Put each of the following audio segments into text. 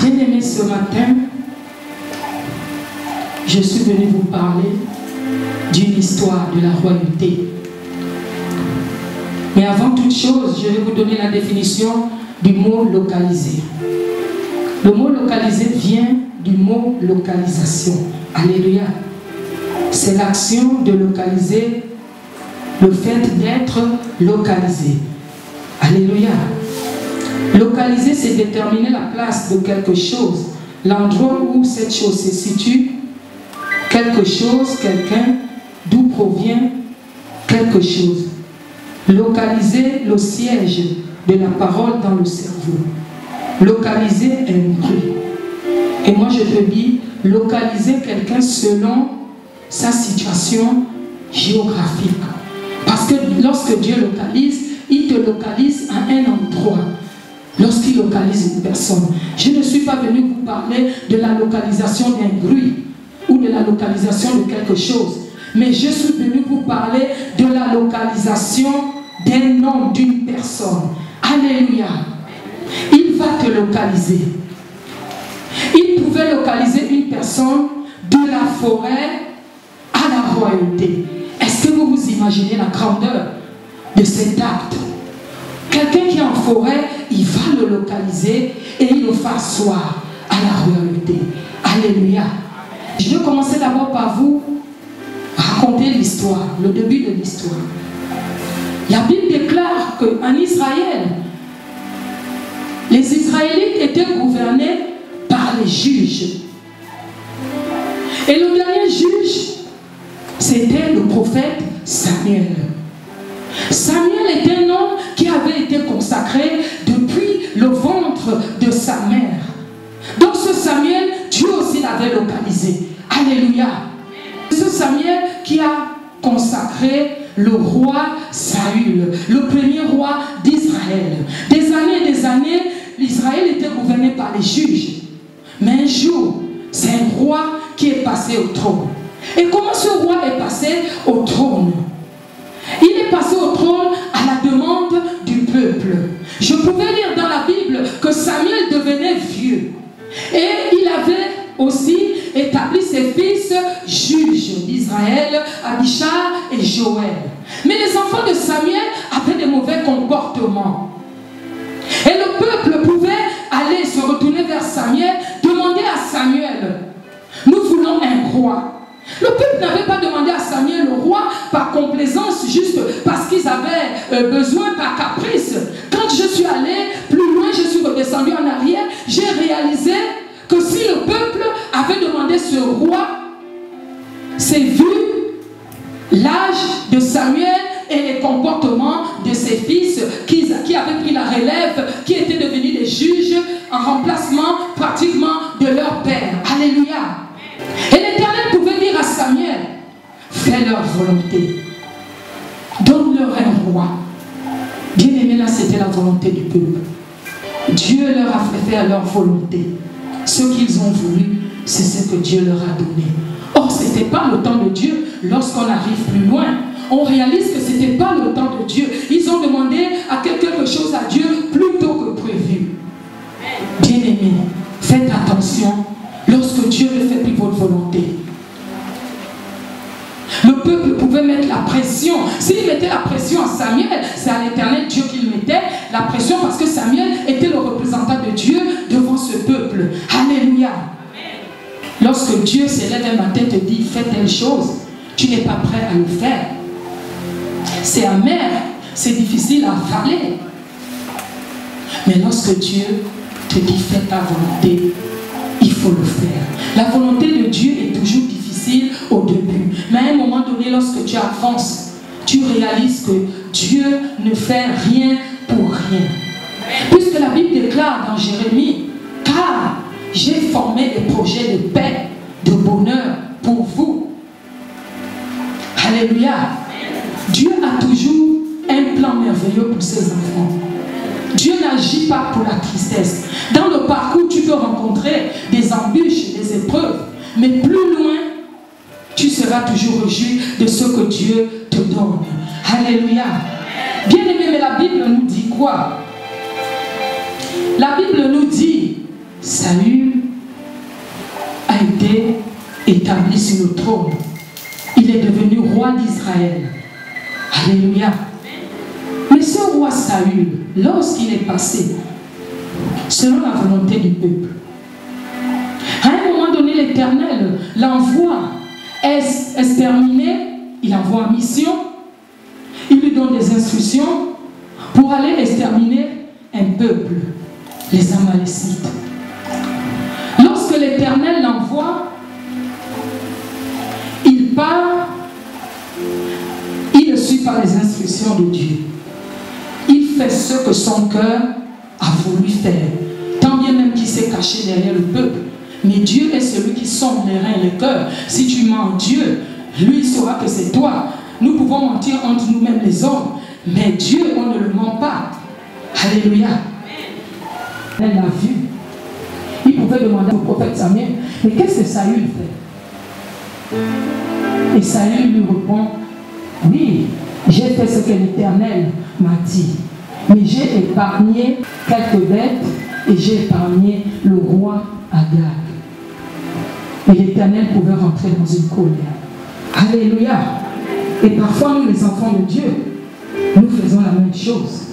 Bien-aimés, ce matin, je suis venu vous parler d'une histoire de la royauté. Mais avant toute chose, je vais vous donner la définition du mot localisé. Le mot localisé vient du mot localisation. Alléluia. C'est l'action de localiser, le fait d'être localisé. Alléluia. Localiser, c'est déterminer la place de quelque chose, l'endroit où cette chose se situe, quelque chose, quelqu'un, d'où provient quelque chose. Localiser le siège de la parole dans le cerveau. Localiser un bruit. Et moi je te dis, localiser quelqu'un selon sa situation géographique. Parce que lorsque Dieu localise, il te localise à un endroit. Lorsqu'il localise une personne. Je ne suis pas venu vous parler de la localisation d'un bruit ou de la localisation de quelque chose. Mais je suis venu vous parler de la localisation d'un nom, d'une personne. Alléluia. Il va te localiser. Il pouvait localiser une personne de la forêt à la royauté. Est-ce que vous vous imaginez la grandeur de cet acte? Quelqu'un qui est en forêt, il va le localiser et il le fait asseoir à la royauté. Alléluia. Je vais commencer d'abord par vous raconter l'histoire, le début de l'histoire. La Bible déclare qu'en Israël, les Israélites étaient gouvernés par les juges. Et le dernier juge, c'était le prophète Samuel. Samuel était un homme qui avait été consacré depuis le ventre de sa mère. Donc ce Samuel, Dieu aussi l'avait localisé. Alléluia. Ce Samuel qui a consacré le roi Saül, le premier roi d'Israël. Des années, l'Israël était gouverné par les juges. Mais un jour, c'est un roi qui est passé au trône. Et comment ce roi est passé au trône? Il est passé au trône à la demande du peuple. Je pouvais lire dans la Bible que Samuel devenait vieux. Et il avait aussi établi ses fils juges d'Israël, Abishai et Joël. Mais les enfants de Samuel avaient des mauvais comportements. Et le peuple pouvait aller se retourner vers Samuel, demander à Samuel, nous voulons un roi. Le peuple n'avait pas demandé à Samuel le roi par complaisance, juste parce qu'ils avaient besoin, par caprice. Quand je suis allé plus loin, je suis redescendu en arrière, j'ai réalisé que si le peuple avait demandé ce roi, c'est vu l'âge de Samuel et les comportements de ses fils qui avaient pris la relève, qui étaient devenus des juges en remplacement pratiquement de leur père. Alléluia. Et l'Éternel pouvait dire à Samuel, fais leur volonté, donne-leur un roi. Bien aimé, là c'était la volonté du peuple. Dieu leur a fait faire leur volonté. Ce qu'ils ont voulu, c'est ce que Dieu leur a donné. Or, ce n'était pas le temps de Dieu. Lorsqu'on arrive plus loin, on réalise que ce n'était pas le temps de Dieu. Ils ont demandé à quelque chose à Dieu plus tôt que prévu. Bien aimé, faites attention lorsque Dieu ne fait plus votre volonté. Le peuple pouvait mettre la pression. S'il mettait la pression à Samuel, c'est à l'Éternel Dieu qu'il mettait la pression parce que Samuel était le représentant de Dieu devant ce peuple. Alléluia. Lorsque Dieu s'élève un matin et te dit fais telle chose, tu n'es pas prêt à le faire. C'est amer, c'est difficile à avaler. Mais lorsque Dieu te dit fais ta volonté, il faut le faire. La volonté de Dieu est toujours difficile au début. Mais à un moment donné, lorsque tu avances, tu réalises que Dieu ne fait rien pour rien. Puisque la Bible déclare dans Jérémie, car j'ai formé des projets de paix, de bonheur pour vous. Alléluia. Dieu a toujours un plan merveilleux pour ses enfants. Dieu n'agit pas pour la tristesse. Dans le parcours, tu peux rencontrer des embûches, des épreuves. Mais plus loin, tu seras toujours réjoui de ce que Dieu te donne. Alléluia. Bien aimé, mais la Bible nous dit quoi? La Bible nous dit Saül a été établi sur le trône. Il est devenu roi d'Israël. Alléluia. Mais ce roi Saül, lorsqu'il est passé selon la volonté du peuple, à un moment donné, l'Éternel l'envoie exterminer, il envoie en mission, il lui donne des instructions pour aller exterminer un peuple, les Amalécites. Lorsque l'Éternel l'envoie, il part, il ne suit pas les instructions de Dieu. Il fait ce que son cœur a voulu faire, tant bien même qu'il s'est caché derrière le peuple. Mais Dieu est celui qui sonde les reins et les cœurs. Si tu mens Dieu, lui il saura que c'est toi. Nous pouvons mentir entre nous-mêmes les hommes, mais Dieu, on ne le ment pas. Alléluia. Elle l'a vu. Il pouvait demander au prophète Samuel, mais qu'est-ce que Saül fait? Et Saül lui répond, oui, j'ai fait ce que l'Éternel m'a dit, mais j'ai épargné quelques bêtes et j'ai épargné le roi Agag. Et l'Éternel pouvait rentrer dans une colère. Alléluia. Et parfois, nous, les enfants de Dieu, nous faisons la même chose.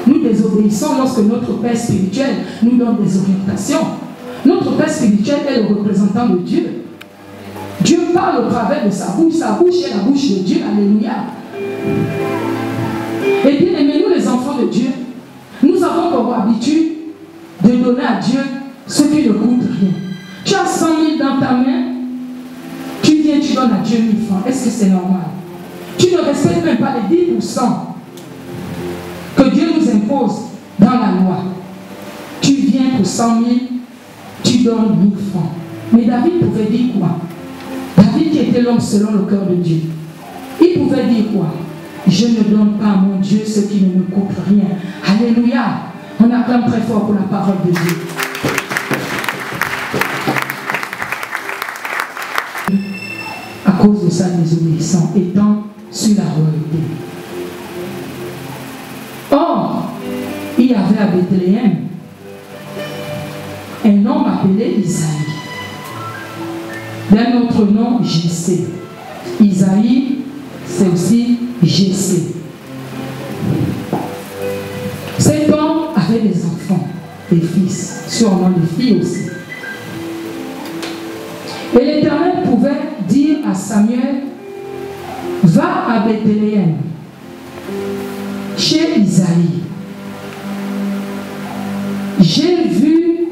Nous désobéissons lorsque notre Père spirituel nous donne des orientations. Notre Père spirituel est le représentant de Dieu. Dieu parle au travers de sa bouche est la bouche de Dieu. Alléluia. Et bien aimés, nous les enfants de Dieu, nous avons pour habitude de donner à Dieu ce qui ne coûte rien. Tu as 100 000 dans ta main, tu viens, tu donnes à Dieu 1000 francs. Est-ce que c'est normal? Tu ne respectes même pas les 10% que Dieu nous impose dans la loi. Tu viens pour 100 000, tu donnes 1000 francs. Mais David pouvait dire quoi? David qui était l'homme selon le cœur de Dieu. Il pouvait dire quoi? Je ne donne pas à mon Dieu ce qui ne me coûte rien. Alléluia. On acclame très fort pour la parole de Dieu. À cause de sa désobéissance, étant sur la royauté. Or, il y avait à Bethléem un homme appelé Isaïe. D'un autre nom, Jessé. Isaïe, c'est aussi Jessé. Cet homme avait des enfants, des fils, sûrement des filles aussi. Et l'Éternel pouvait dire à Samuel, va à Bethléem, chez Isaïe. J'ai vu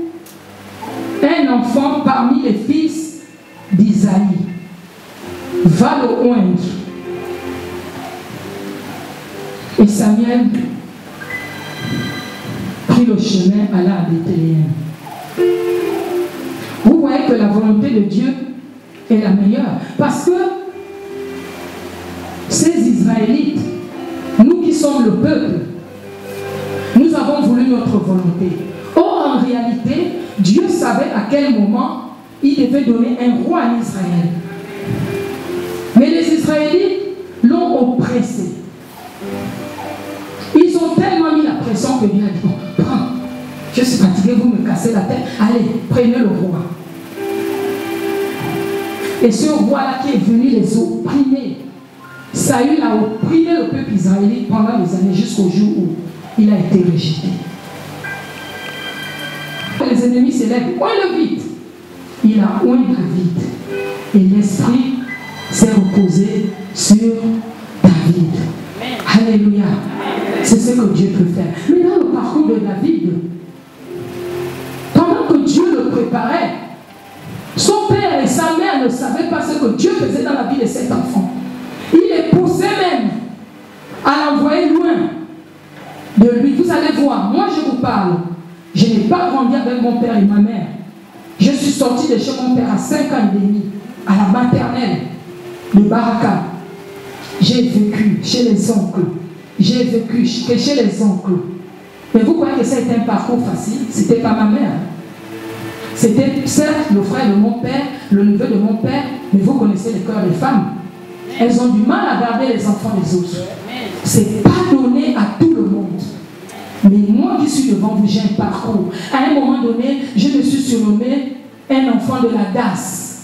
un enfant parmi les fils d'Isaïe. Va le oindre. Et Samuel prit le chemin, alla à Bethléem. Vous voyez que la volonté de Dieu est la meilleure. Parce que ces Israélites, nous qui sommes le peuple, nous avons voulu notre volonté. Or, en réalité, Dieu savait à quel moment il devait donner un roi en Israël. Mais les Israélites l'ont oppressé. Ils ont tellement mis la pression que Dieu a dit, bon, prends, je suis fatigué, vous me cassez la tête, allez, prenez le roi. Et ce roi-là qui est venu les opprimer, Saül a opprimé le peuple israélite pendant des années jusqu'au jour où il a été rejeté. Les ennemis s'élèvent, oint-le vite. Il a oint David. Et l'esprit s'est reposé sur David. Alléluia. C'est ce que Dieu peut faire. Mais dans le parcours de David, pendant que Dieu le préparait, son père et sa mère ne savaient pas ce que Dieu faisait dans la vie de cet enfant. Il les poussait même à l'envoyer loin de lui. Vous allez voir, moi je vous parle. Je n'ai pas grandi avec mon père et ma mère. Je suis sorti de chez mon père à 5 ans et demi, à la maternelle de Baraka. J'ai vécu chez les oncles. J'ai vécu chez les oncles. Mais vous croyez que ça a été un parcours facile? Ce n'était pas ma mère. C'était certes le frère de mon père, le neveu de mon père, mais vous connaissez le cœur des femmes. Elles ont du mal à garder les enfants des autres. Ce n'est pas donné à tout le monde. Mais moi qui suis devant vous, j'ai un parcours. À un moment donné, je me suis surnommé un enfant de la DAS.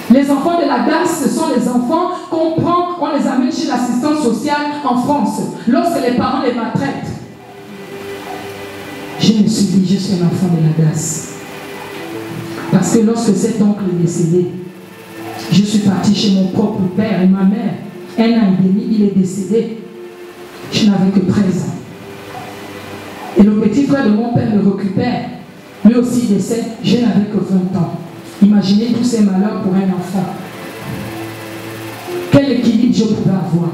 Les enfants de la DAS, ce sont les enfants qu'on prend, on les amène chez l'assistance sociale en France, lorsque les parents les maltraitent. Je me suis dit, je suis un enfant de la DAS. Parce que lorsque cet oncle est décédé, je suis partie chez mon propre père et ma mère. 1 an et demi, il est décédé. Je n'avais que 13 ans. Et le petit frère de mon père me récupère. Lui aussi il décède, je n'avais que 20 ans. Imaginez tous ces malheurs pour un enfant. Quel équilibre je pouvais avoir.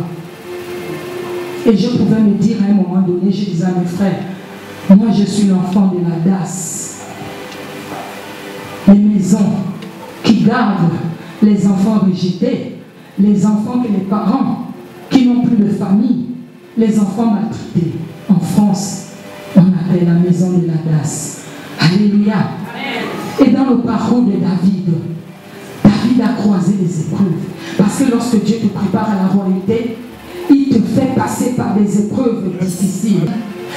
Et je pouvais me dire à un moment donné, je disais à mes frères, moi je suis l'enfant de la DAS. Les maisons qui gardent les enfants rejetés, les enfants que les parents qui n'ont plus de famille, les enfants maltraités. En France, on appelle la maison de la DAS. Alléluia. Et dans le parcours de David, David a croisé des épreuves. Parce que lorsque Dieu te prépare à la royauté, il te fait passer par des épreuves difficiles.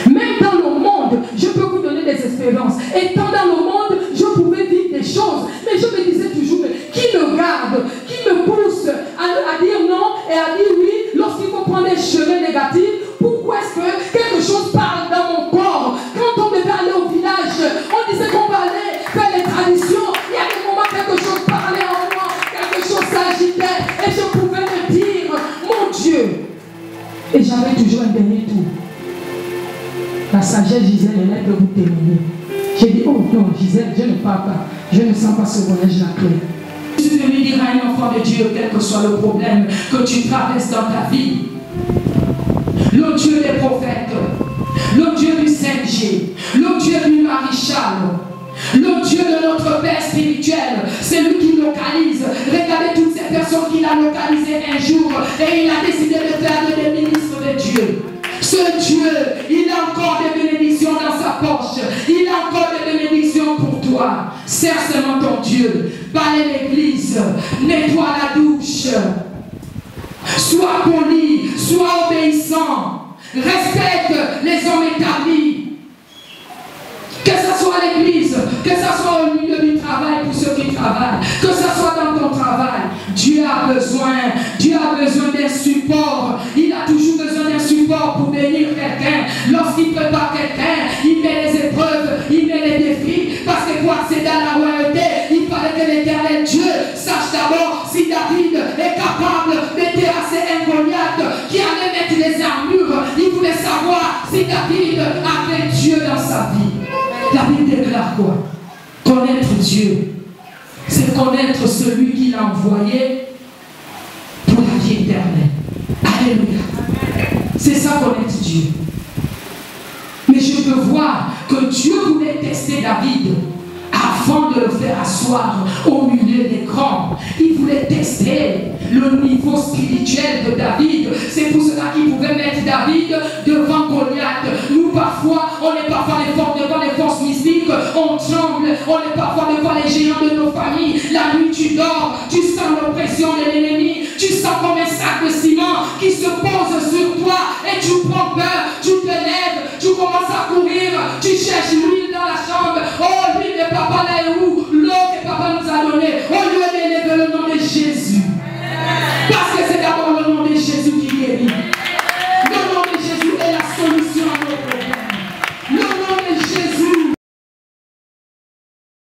Même dans le monde, je peux vous donner des expériences. Étant dans le monde, je pouvais vivre des choses. Mais je me disais toujours, mais qui me garde, qui me pousse à dire non et à dire oui lorsqu'il faut prendre des chemins négatifs? Pourquoi est-ce que quelque chose parle dans mon corps? Quand on devait aller au village, on disait qu'on allait faire les traditions. Il y a des moments, quelque chose parlait en moi, quelque chose s'agitait. Et je pouvais me dire, mon Dieu. Et j'avais toujours un dernier tour. La sagesse disait, les lettres vous témoigner. J'ai dit, oh non, Gisèle, je ne parle pas. Je ne sens pas ce voyage-là clair. Je suis venu dire à un enfant de Dieu, quel que soit le problème que tu traverses dans ta vie, le Dieu des prophètes, le Dieu du 5G, le Dieu du maréchal, le Dieu de notre Père spirituel, c'est lui qui localise. Regardez toutes ces personnes qu'il a localisées un jour et il a décidé de faire des ministres de Dieu. Ce Dieu, il a encore des bénédictions dans sa poche. Il a encore des bénédictions pour toi. Serre seulement ton Dieu. Balaye l'église. Nettoie la douche. Sois poli. Sois obéissant. Respecte les hommes établis. Que ce soit à l'église, que ce soit au milieu du travail pour ceux qui travaillent, que ce soit dans ton travail, Dieu a besoin d'un support. Il a toujours besoin d'un support pour bénir quelqu'un. Lorsqu'il prépare quelqu'un, il met les épreuves, il met les défis, parce que pour accéder à la royauté, il fallait que l'Éternel Dieu sache d'abord si David est capable de terrasser un Goliath qui allait mettre les armures. Il voulait savoir si David avait Dieu dans sa vie. La Bible déclare quoi? Connaître Dieu, c'est connaître celui qui l'a envoyé pour la vie éternelle. Alléluia. C'est ça, connaître Dieu. Mais je peux voir que Dieu voulait tester David avant de le faire asseoir au milieu des grands. Il voulait tester le niveau spirituel de David. C'est pour cela qu'il pouvait mettre David devant Goliath. Nous parfois, on est parfois devant les forces mystiques, on tremble, on est parfois devant les géants de nos familles. La nuit tu dors, tu sens l'oppression de l'ennemi, tu sens comme un sac de ciment